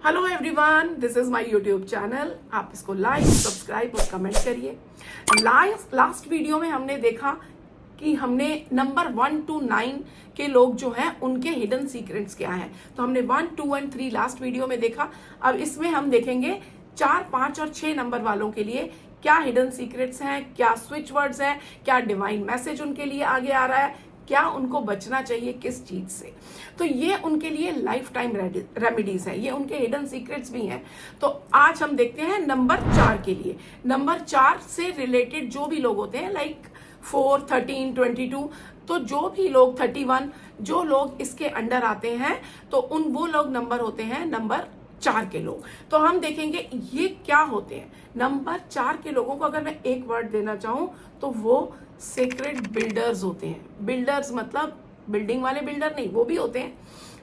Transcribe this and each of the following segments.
Hello everyone, this is my YouTube channel. आप इसको like, subscribe और कमेंट करिए। लास्ट वीडियो में हमने देखा कि हमने नंबर 1 to 9 के लोग जो हैं उनके हिडन सीक्रेट्स क्या हैं। तो हमने 1, 2 एंड 3 लास्ट वीडियो में देखा। अब इसमें हम देखेंगे 4, 5 और 6 नंबर वालों के लिए क्या हिडन सीक्रेट्स हैं, क्या स्विच वर्ड्स हैं, क्या डिवाइन मैसेज उनके लिए आगे आ रहा है, क्या उनको बचना चाहिए किस चीज से। तो ये उनके लिए लाइफ टाइम रेमेडीज है, ये उनके हिडन सीक्रेट्स भी हैं। तो आज हम देखते हैं नंबर 4 के लिए। नंबर 4 से रिलेटेड जो भी लोग होते हैं लाइक 4, 13, 22, तो जो भी लोग 31, जो लोग इसके अंडर आते हैं तो वो लोग नंबर होते हैं नंबर 4 के लोग। तो हम देखेंगे ये क्या होते हैं। नंबर 4 के लोगों को अगर मैं एक वर्ड देना चाहूं तो वो सेक्रेड बिल्डर्स होते हैं। बिल्डर्स मतलब बिल्डिंग वाले बिल्डर नहीं, वो भी होते हैं।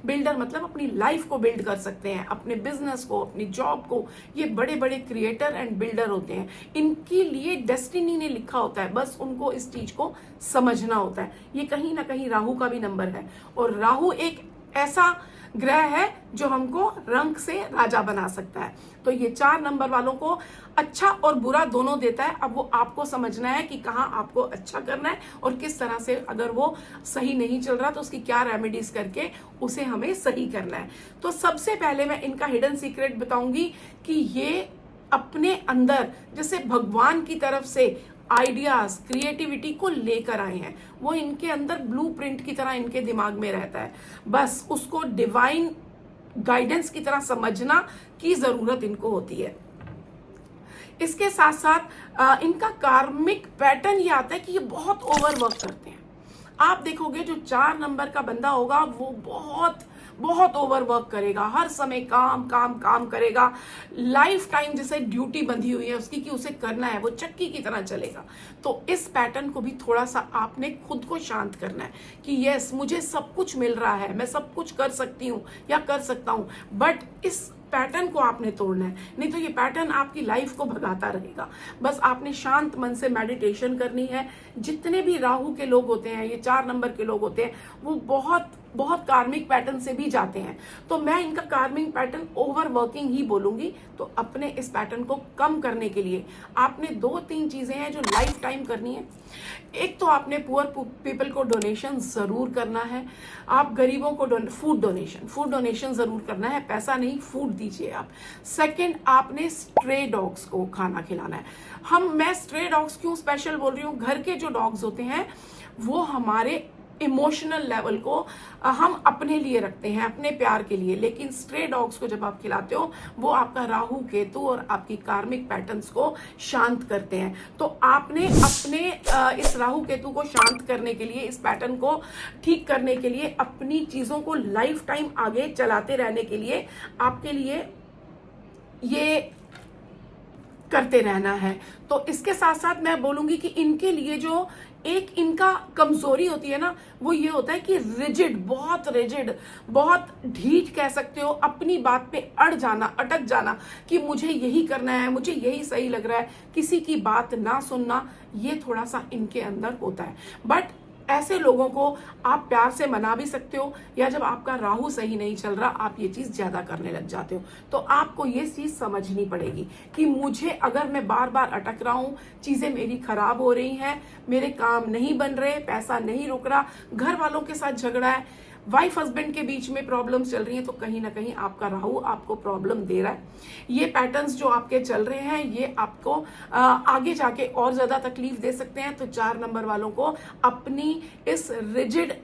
बिल्डर मतलब अपनी लाइफ को बिल्ड कर सकते हैं, अपने बिजनेस को, अपनी जॉब को। ये बड़े बड़े क्रिएटर एंड बिल्डर होते हैं। इनके लिए डेस्टिनी ने लिखा होता है, बस उनको इस चीज को समझना होता है। ये कहीं ना कहीं राहु का भी नंबर है, और राहु एक ऐसा ग्रह है जो हमको रंग से राजा बना सकता है। तो ये 4 नंबर वालों को अच्छा और बुरा दोनों देता है। अब वो आपको समझना है कि कहाँ आपको अच्छा करना है और किस तरह से, अगर वो सही नहीं चल रहा तो उसकी क्या रेमेडीज करके उसे हमें सही करना है। तो सबसे पहले मैं इनका हिडन सीक्रेट बताऊंगी कि ये अपने अंदर जैसे भगवान की तरफ से आइडियाज, क्रिएटिविटी को लेकर आए हैं। वो इनके अंदर ब्लूप्रिंट की तरह इनके दिमाग में रहता है, बस उसको डिवाइन गाइडेंस की तरह समझना की जरूरत इनको होती है। इसके साथ साथ इनका कार्मिक पैटर्न ये आता है कि ये बहुत ओवरवर्क करते हैं। आप देखोगे जो 4 नंबर का बंदा होगा वो बहुत बहुत ओवरवर्क करेगा, हर समय काम काम काम करेगा। लाइफ टाइम जैसे ड्यूटी बंधी हुई है उसकी कि उसे करना है, वो चक्की की तरह चलेगा। तो इस पैटर्न को भी थोड़ा सा आपने खुद को शांत करना है कि यस, मुझे सब कुछ मिल रहा है, मैं सब कुछ कर सकती हूँ या कर सकता हूँ, बट इस पैटर्न को आपने तोड़ना है, नहीं तो ये पैटर्न आपकी लाइफ को भगाता रहेगा। बस आपने शांत मन से मेडिटेशन करनी है। जितने भी राहु के लोग होते हैं, ये 4 नंबर के लोग होते हैं, वो बहुत बहुत कार्मिक पैटर्न से भी जाते हैं। तो मैं इनका कार्मिक पैटर्न ओवरवर्किंग ही बोलूंगी। तो अपने इस पैटर्न को कम करने के लिए आपने 2-3 चीजें हैं जो लाइफ टाइम करनी है। एक तो आपने पुअर पीपल को डोनेशन जरूर करना है। आप गरीबों को फूड डोनेशन जरूर करना है, पैसा नहीं, फूड दीजिए आप। सेकंड, आपने स्ट्रे डॉग्स को खाना खिलाना है। मैं स्ट्रे डॉग्स क्यों स्पेशल बोल रही हूँ, घर के जो डॉग्स होते हैं वो हमारे इमोशनल लेवल को हम अपने लिए रखते हैं, अपने प्यार के लिए, लेकिन स्ट्रे डॉग्स को जब आप खिलाते हो वो आपका राहु केतु और आपकी कार्मिक पैटर्न्स को शांत करते हैं। तो आपने अपने इस राहु केतु को शांत करने के लिए, इस पैटर्न को ठीक करने के लिए, अपनी चीजों को लाइफ टाइम आगे चलाते रहने के लिए आपके लिए ये करते रहना है। तो इसके साथ साथ मैं बोलूंगी कि इनके लिए जो एक इनका कमजोरी होती है ना, वो ये होता है कि रिजिड, बहुत ढीठ कह सकते हो, अपनी बात पे अड़ जाना, अटक जाना कि मुझे यही करना है, मुझे यही सही लग रहा है, किसी की बात ना सुनना, ये थोड़ा सा इनके अंदर होता है। बट ऐसे लोगों को आप प्यार से मना भी सकते हो, या जब आपका राहु सही नहीं चल रहा आप ये चीज ज्यादा करने लग जाते हो। तो आपको ये चीज समझनी पड़ेगी कि मुझे, अगर मैं बार बार अटक रहा हूं, चीजें मेरी खराब हो रही हैं, मेरे काम नहीं बन रहे, पैसा नहीं रुक रहा, घर वालों के साथ झगड़ा है, वाइफ हस्बैंड के बीच में प्रॉब्लम्स चल रही हैं, तो कहीं ना कहीं आपका राहु आपको प्रॉब्लम दे रहा है। ये पैटर्न्स जो आपके चल रहे हैं ये आपको आगे जाके और ज्यादा तकलीफ दे सकते हैं। तो 4 नंबर वालों को अपनी इस रिजिड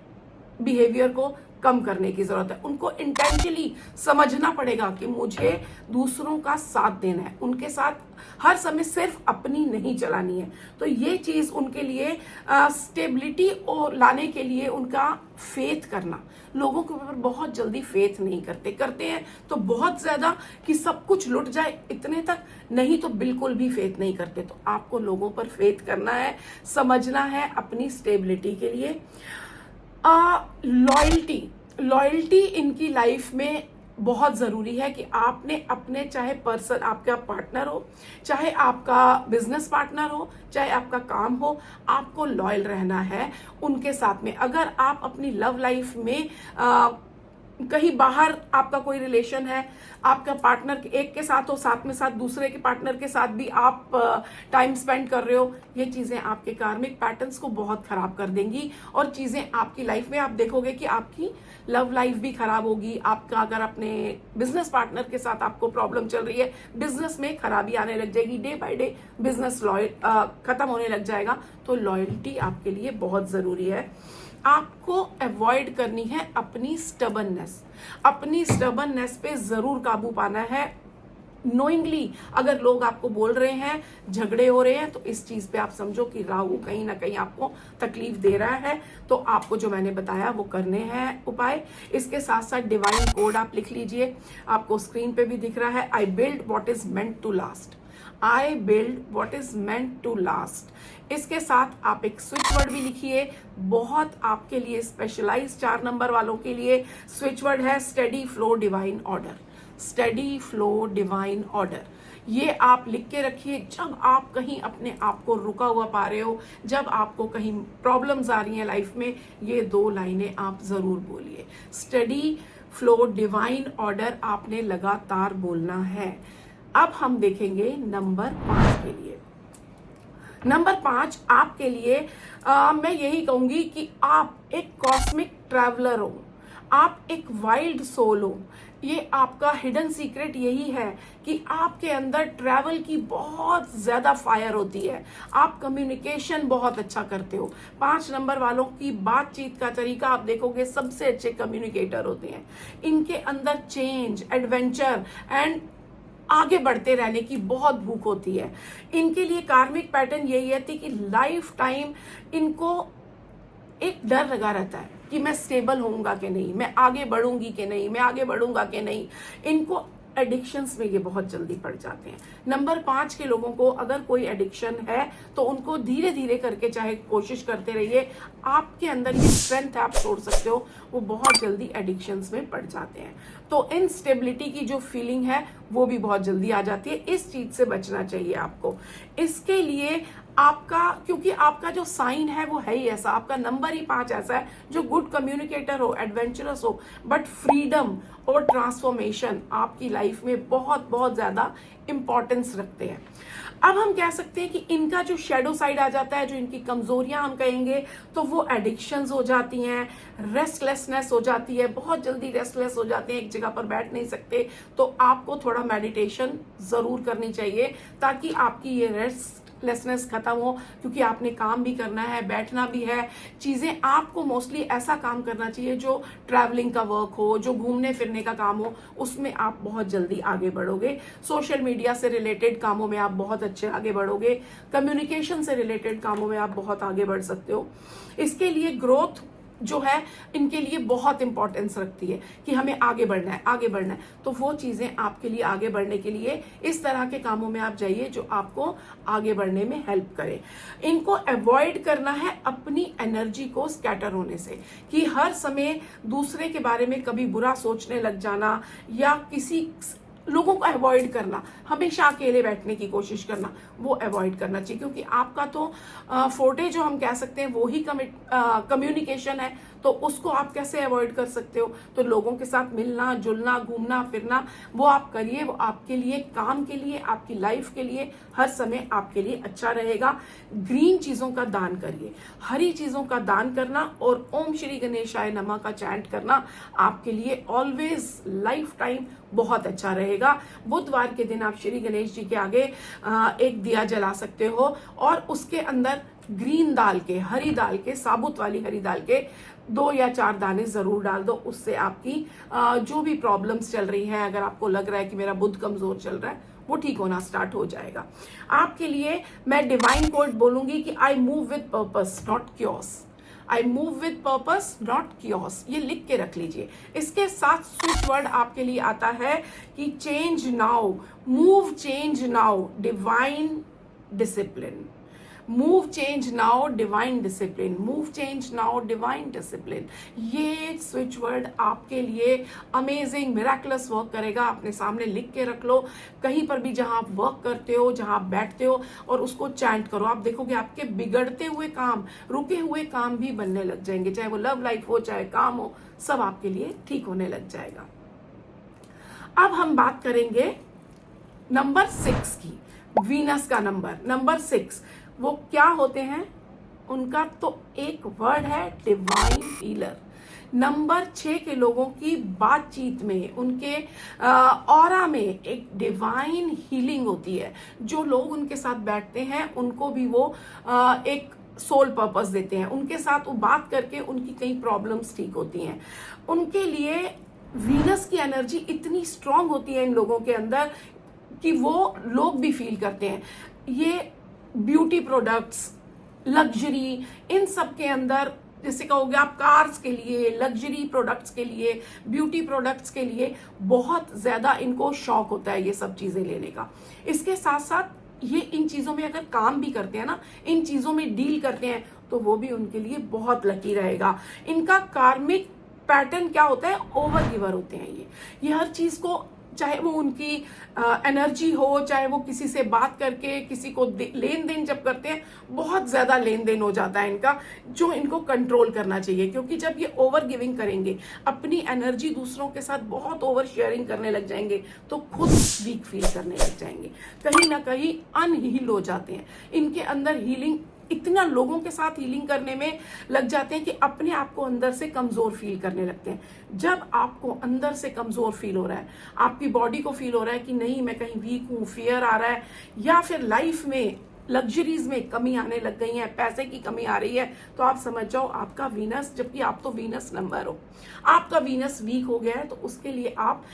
बिहेवियर को कम करने की जरूरत है। उनको इंटेंशनली समझना पड़ेगा कि मुझे दूसरों का साथ देना है, उनके साथ हर समय सिर्फ अपनी नहीं चलानी है। तो ये चीज उनके लिए स्टेबिलिटी और लाने के लिए उनका फेथ करना, लोगों के ऊपर बहुत जल्दी फेथ नहीं करते हैं तो बहुत ज्यादा कि सब कुछ लुट जाए इतने तक नहीं, तो बिल्कुल भी फेथ नहीं करते। तो आपको लोगों पर फेथ करना है, समझना है अपनी स्टेबिलिटी के लिए। लॉयल्टी इनकी लाइफ में बहुत ज़रूरी है कि आपने अपने, चाहे पर्सन आपका पार्टनर हो, चाहे आपका बिजनेस पार्टनर हो, चाहे आपका काम हो, आपको लॉयल रहना है उनके साथ में। अगर आप अपनी लव लाइफ में कहीं बाहर आपका कोई रिलेशन है, आपका पार्टनर एक के साथ हो, साथ में साथ दूसरे के पार्टनर के साथ भी आप टाइम स्पेंड कर रहे हो, ये चीजें आपके कार्मिक पैटर्न्स को बहुत खराब कर देंगी और चीजें आपकी लाइफ में आप देखोगे कि आपकी लव लाइफ भी खराब होगी। आपका अगर अपने बिजनेस पार्टनर के साथ आपको प्रॉब्लम चल रही है, बिजनेस में खराबी आने लग जाएगी, डे बाय डे बिजनेस खत्म होने लग जाएगा। तो लॉयल्टी आपके लिए बहुत जरूरी है। आपको अवॉइड करनी है अपनी स्टबर्ननेस पे जरूर काबू पाना है। नोइंगली अगर लोग आपको बोल रहे हैं, झगड़े हो रहे हैं, तो इस चीज पे आप समझो कि राहु कहीं ना कहीं आपको तकलीफ दे रहा है। तो आपको जो मैंने बताया वो करने हैं उपाय। इसके साथ साथ डिवाइन कोड आप लिख लीजिए, आपको स्क्रीन पे भी दिख रहा है। I build what is meant to last, I build what is meant to last. इसके साथ आप एक स्विच वर्ड भी लिखिए, बहुत आपके लिए स्पेशलाइज 4 नंबर वालों के लिए स्विच वर्ड है steady flow divine order. Steady flow divine order, ये आप लिख के रखिए। जब आप कहीं अपने आप को रुका हुआ पा रहे हो, जब आपको कहीं प्रॉब्लम्स आ रही हैं लाइफ में, ये 2 लाइनें आप जरूर बोलिए। स्टडी फ्लो डिवाइन ऑर्डर आपने लगातार बोलना है। अब हम देखेंगे नंबर 5 के लिए। नंबर 5 आपके लिए मैं यही कहूंगी कि आप एक कॉस्मिक ट्रैवलर हो, आप एक वाइल्ड सोल हो। ये आपका हिडन सीक्रेट यही है कि आपके अंदर ट्रैवल की बहुत ज्यादा फायर होती है। आप कम्युनिकेशन बहुत अच्छा करते हो। 5 नंबर वालों की बातचीत का तरीका आप देखोगे, सबसे अच्छे कम्युनिकेटर होते हैं। इनके अंदर चेंज, एडवेंचर एंड आगे बढ़ते रहने की बहुत भूख होती है। इनके लिए कार्मिक पैटर्न यही है कि लाइफ टाइम इनको एक डर लगा रहता है कि मैं स्टेबल होऊंगा कि नहीं, मैं आगे बढ़ूंगी कि नहीं, मैं आगे बढ़ूंगा कि नहीं। इनको एडिक्शंस में ये बहुत जल्दी पड़ जाते हैं। नंबर 5 के लोगों को अगर कोई एडिक्शन है तो उनको धीरे धीरे करके चाहे कोशिश करते रहिए। आपके अंदर ये स्ट्रेंथ आप छोड़ सकते हो, वो बहुत जल्दी एडिक्शंस में पड़ जाते हैं। तो इनस्टेबिलिटी की जो फीलिंग है वो भी बहुत जल्दी आ जाती है। इस चीज से बचना चाहिए आपको। इसके लिए आपका, क्योंकि आपका जो साइन है वो है ही ऐसा, आपका नंबर ही 5 ऐसा है जो गुड कम्युनिकेटर हो, एडवेंचरस हो, बट फ्रीडम और ट्रांसफॉर्मेशन आपकी लाइफ में बहुत बहुत ज्यादा इंपॉर्टेंस रखते हैं। अब हम कह सकते हैं कि इनका जो शेडो साइड आ जाता है, जो इनकी कमजोरियां हम कहेंगे, तो वो एडिक्शंस हो जाती हैं, रेस्टलेसनेस हो जाती है, बहुत जल्दी रेस्टलेस हो जाते हैं, एक जगह पर बैठ नहीं सकते। तो आपको थोड़ा मेडिटेशन जरूर करनी चाहिए ताकि आपकी ये रेस्टलेसनेस खत्म हो, क्योंकि आपने काम भी करना है, बैठना भी है। चीजें आपको मोस्टली ऐसा काम करना चाहिए जो ट्रैवलिंग का वर्क हो, जो घूमने फिरने का काम हो, उसमें आप बहुत जल्दी आगे बढ़ोगे। सोशल मीडिया से रिलेटेड कामों में आप बहुत अच्छे आगे बढ़ोगे। कम्युनिकेशन से रिलेटेड कामों में आप बहुत आगे बढ़ सकते हो। इसके लिए ग्रोथ जो है इनके लिए बहुत इंपॉर्टेंस रखती है कि हमें आगे बढ़ना है, आगे बढ़ना है। तो वो चीजें आपके लिए आगे बढ़ने के लिए इस तरह के कामों में आप जाइए जो आपको आगे बढ़ने में हेल्प करे। इनको अवॉइड करना है अपनी एनर्जी को स्कैटर होने से, कि हर समय दूसरे के बारे में कभी बुरा सोचने लग जाना या किसी लोगों को अवॉइड करना, हमेशा अकेले बैठने की कोशिश करना, वो अवॉइड करना चाहिए। क्योंकि आपका तो फोर्टे जो हम कह सकते हैं वो ही कम्युनिकेशन है, तो उसको आप कैसे अवॉइड कर सकते हो। तो लोगों के साथ मिलना जुलना, घूमना फिरना, वो आप करिए। वो आपके लिए, काम के लिए, आपकी लाइफ के लिए हर समय आपके लिए अच्छा रहेगा। ग्रीन चीजों का दान करिए, हरी चीजों का दान करना और ओम श्री गणेशाय नमः का चैंट करना आपके लिए ऑलवेज लाइफ टाइम बहुत अच्छा रहेगा। बुधवार के दिन आप श्री गणेश जी के आगे एक दिया जला सकते हो और उसके अंदर ग्रीन दाल के, हरी दाल के, साबुत वाली हरी दाल के 2 या 4 दाने जरूर डाल दो। उससे आपकी जो भी प्रॉब्लम्स चल रही है, अगर आपको लग रहा है कि मेरा बुध कमजोर चल रहा है, वो ठीक होना स्टार्ट हो जाएगा। आपके लिए मैं डिवाइन कोड बोलूंगी कि I move with purpose not chaos. I move with purpose not chaos, ये लिख के रख लीजिए। इसके साथ स्विच वर्ड आपके लिए आता है कि change now, move change now, divine discipline. Move change now divine discipline, move change now divine discipline. ये स्विच वर्ड आपके लिए अमेजिंग मिराकुलस वर्क करेगा। अपने सामने लिख के रख लो, कहीं पर भी जहां आप वर्क करते हो, जहां आप बैठते हो, और उसको चैंट करो। आप देखोगे आपके बिगड़ते हुए काम, रुके हुए काम भी बनने लग जाएंगे, चाहे वो लव लाइफ हो, चाहे काम हो, सब आपके लिए ठीक होने लग जाएगा। अब हम बात करेंगे नंबर 6 की, वीनस का नंबर 6, वो क्या होते हैं? उनका तो एक वर्ड है डिवाइन हीलर। नंबर 6 के लोगों की बातचीत में, उनके ऑरा में एक डिवाइन हीलिंग होती है। जो लोग उनके साथ बैठते हैं उनको भी वो एक सोल पर्पस देते हैं। उनके साथ वो बात करके उनकी कई प्रॉब्लम्स ठीक होती हैं। उनके लिए वीनस की एनर्जी इतनी स्ट्रांग होती है इन लोगों के अंदर कि वो लोग भी फील करते हैं। ये ब्यूटी प्रोडक्ट्स, लग्जरी, इन सब के अंदर, जैसे कहोगे आप कार्स के लिए, लग्जरी प्रोडक्ट्स के लिए, ब्यूटी प्रोडक्ट्स के लिए बहुत ज्यादा इनको शौक होता है ये सब चीजें लेने का। इसके साथ साथ ये इन चीजों में अगर काम भी करते हैं ना, इन चीजों में डील करते हैं, तो वो भी उनके लिए बहुत लकी रहेगा। इनका कार्मिक पैटर्न क्या होता है? ओवर गिवर होते हैं ये हर चीज को, चाहे वो उनकी एनर्जी हो, चाहे वो किसी से बात करके किसी को लेन देन जब करते हैं, बहुत ज्यादा लेन देन हो जाता है इनका, जो इनको कंट्रोल करना चाहिए। क्योंकि जब ये ओवर गिविंग करेंगे, अपनी एनर्जी दूसरों के साथ बहुत ओवर शेयरिंग करने लग जाएंगे, तो खुद वीक फील करने लग जाएंगे, कहीं ना कहीं अनहील हो जाते हैं। इनके अंदर हीलिंग, इतना लोगों के साथ हीलिंग करने में लग जाते हैं कि अपने आप को अंदर से कमजोर फील करने लगते हैं। जब आपको अंदर से कमजोर फील हो रहा है, आपकी बॉडी को फील हो रहा है कि नहीं मैं कहीं वीक हूं, फियर आ रहा है, या फिर लाइफ में लग्जरीज में कमी आने लग गई है, पैसे की कमी आ रही है, तो आप समझ जाओ आपका वीनस, जबकि आप तो वीनस नंबर हो, आपका वीनस वीक हो गया है। तो उसके लिए आप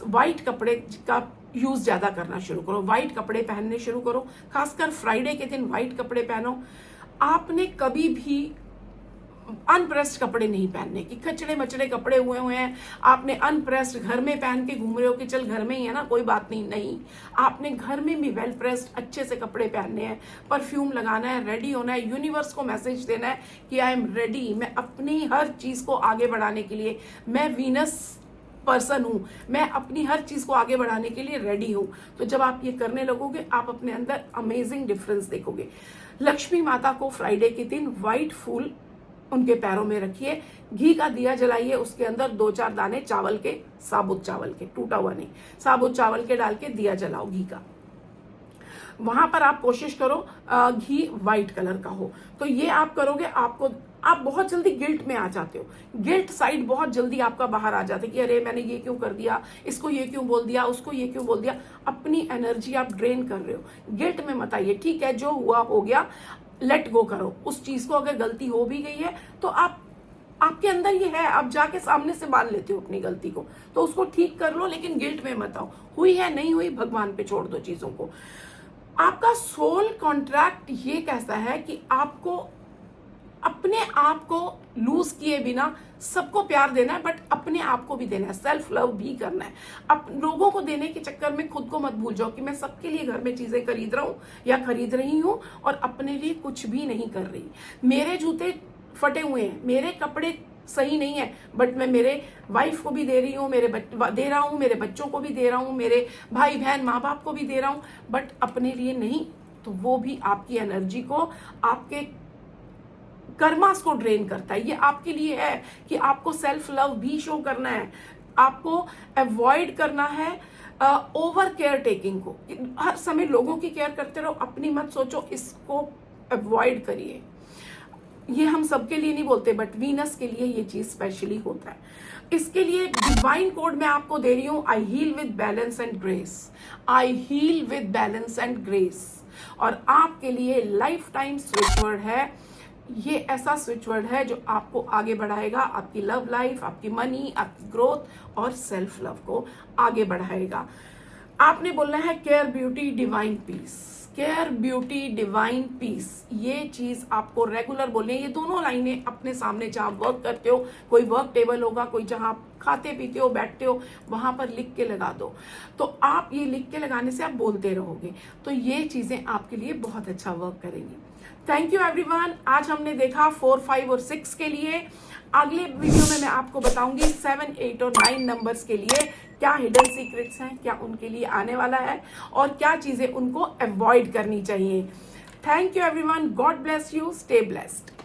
व्हाइट कपड़े का यूज ज्यादा करना शुरू करो, व्हाइट कपड़े पहनने शुरू करो, खासकर फ्राइडे के दिन व्हाइट कपड़े पहनो। आपने कभी भी अनप्रेस्ड कपड़े नहीं पहनने की, कचड़े मचड़े कपड़े हुए हैं, आपने अनप्रेस्ड घर में पहन के घूम रहे हो कि चल घर में ही है ना कोई बात नहीं, नहीं, आपने घर में भी वेल प्रेस्ड अच्छे से कपड़े पहनने हैं, परफ्यूम लगाना है, रेडी होना है, यूनिवर्स को मैसेज देना है कि आई एम रेडी, मैं अपनी हर चीज को आगे बढ़ाने के लिए, मैं वीनस पर्सन हूं, मैं अपनी हर चीज को आगे बढ़ाने के लिए रेडी हूं। तो जब आप ये करने लगोगे, आप अपने अंदर अमेजिंग डिफरेंस देखोगे। लक्ष्मी माता को फ्राइडे के दिन व्हाइट फूल उनके पैरों में रखिए, घी का दिया जलाइए, उसके अंदर 2-4 दाने चावल के, साबुत चावल के, टूटा हुआ नहीं, साबुत चावल के डाल के दिया जलाओ घी का। वहां पर आप कोशिश करो घी व्हाइट कलर का हो। तो ये आप करोगे, आप बहुत जल्दी गिल्ट में आ जाते हो, गिल्ट साइड बहुत जल्दी आपका बाहर आ जाता है कि अरे मैंने ये क्यों कर दिया, इसको ये क्यों बोल दिया, उसको ये क्यों बोल दिया। अपनी एनर्जी आप ड्रेन कर रहे हो, गिल्ट में मत आइए। ठीक है, जो हुआ हो गया, लेट गो करो उस चीज को। अगर गलती हो भी गई है तो आपके अंदर ये है, आप जाके सामने से मान लेते हो अपनी गलती को, तो उसको ठीक कर लो, लेकिन गिल्ट में मत आओ। हुई है नहीं हुई, भगवान पे छोड़ दो चीजों को। आपका सोल कॉन्ट्रैक्ट ये कहता है कि आपको अपने आप को लूज किए बिना सबको प्यार देना है, बट अपने आप को भी देना है, सेल्फ लव भी करना है। अब लोगों को देने के चक्कर में खुद को मत भूल जाओ कि मैं सबके लिए घर में चीजें खरीद रहा हूं या खरीद रही हूं और अपने लिए कुछ भी नहीं कर रही। मेरे जूते फटे हुए हैं, मेरे कपड़े सही नहीं है, बट मैं मेरे वाइफ को भी दे रही हूँ, दे रहा हूँ, मेरे बच्चों को भी दे रहा हूँ, मेरे भाई बहन माँ बाप को भी दे रहा हूँ, बट अपने लिए नहीं। तो वो भी आपकी एनर्जी को, आपके कर्मास को ड्रेन करता है। ये आपके लिए है कि आपको सेल्फ लव भी शो करना है, आपको अवॉइड करना है ओवर केयर टेकिंग को। हर समय लोगों की केयर करते रहो, अपनी मत सोचो, इसको अवॉइड करिए। ये हम सबके लिए नहीं बोलते, बट वीनस के लिए ये चीज स्पेशली होता है। इसके लिए डिवाइन कोड मैं आपको दे रही हूं, I heal with balance and grace, I heal with balance and grace. और आपके लिए लाइफ टाइम स्विच वर्ड है, ये ऐसा स्विच वर्ड है जो आपको आगे बढ़ाएगा, आपकी लव लाइफ, आपकी मनी, आपकी ग्रोथ और सेल्फ लव को आगे बढ़ाएगा। आपने बोलना है care beauty divine peace, care beauty divine peace. ये चीज आपको रेगुलर बोलनी है। ये दोनों लाइनें अपने सामने, जहां वर्क करते हो, कोई वर्क टेबल होगा, कोई जहां खाते पीते हो, बैठते हो, वहां पर लिख के लगा दो। तो आप ये लिख के लगाने से आप बोलते रहोगे, तो ये चीजें आपके लिए बहुत अच्छा वर्क करेंगी। Thank you everyone. आज हमने देखा 4, 5 और 6 के लिए। अगले वीडियो में मैं आपको बताऊंगी 7, 8 और 9 नंबर्स के लिए क्या हिडन सीक्रेट्स हैं, क्या उनके लिए आने वाला है और क्या चीजें उनको अवॉइड करनी चाहिए। Thank you everyone. God bless you. Stay blessed.